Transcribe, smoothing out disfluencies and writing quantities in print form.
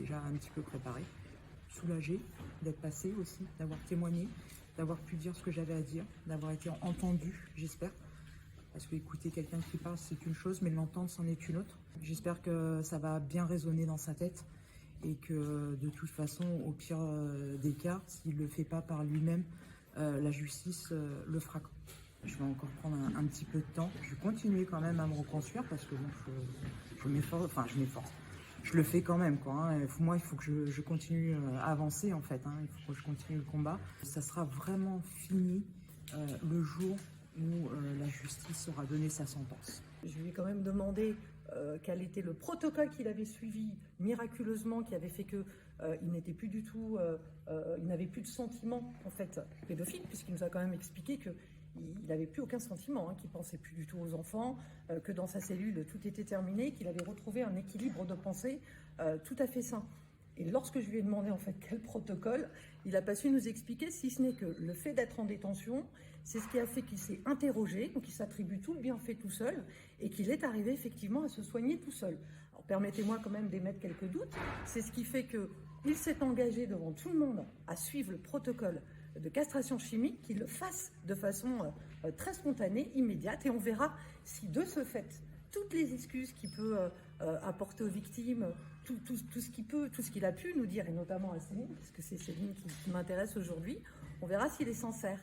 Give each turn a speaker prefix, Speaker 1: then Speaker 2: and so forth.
Speaker 1: déjà un petit peu préparé, soulagée d'être passée aussi, d'avoir témoigné, d'avoir pu dire ce que j'avais à dire, d'avoir été entendue, j'espère. Parce que écouter quelqu'un qui parle, c'est une chose, mais l'entendre, c'en est une autre. J'espère que ça va bien résonner dans sa tête et que de toute façon, au pire des cas, s'il ne le fait pas par lui-même, la justice le fera. Je vais encore prendre un petit peu de temps. Je vais continuer quand même à me reconstruire parce que bon, je m'efforce, je le fais quand même, quoi, hein. Moi, il faut que je continue à avancer, en fait, hein. Il faut que je continue le combat. Ça sera vraiment fini le jour où la justice aura donné sa sentence.
Speaker 2: Je lui ai quand même demandé quel était le protocole qu'il avait suivi miraculeusement, qui avait fait que il n'était plus du tout, il n'avait plus de sentiment en fait pédophile, puisqu'il nous a quand même expliqué que il n'avait plus aucun sentiment, hein, qu'il pensait plus du tout aux enfants, que dans sa cellule tout était terminé, qu'il avait retrouvé un équilibre de pensée tout à fait sain. Et lorsque je lui ai demandé en fait quel protocole, il n'a pas su nous expliquer, si ce n'est que le fait d'être en détention, c'est ce qui a fait qu'il s'est interrogé, donc il s'attribue tout le bienfait tout seul, et qu'il est arrivé effectivement à se soigner tout seul. Alors permettez-moi quand même d'émettre quelques doutes, c'est ce qui fait qu'il s'est engagé devant tout le monde à suivre le protocole de castration chimique, qu'il le fasse de façon très spontanée, immédiate, et on verra si de ce fait, toutes les excuses qu'il peut apporter aux victimes, tout ce qu'il a pu nous dire, et notamment à Céline, parce que c'est Céline qui m'intéresse aujourd'hui, on verra s'il est sincère.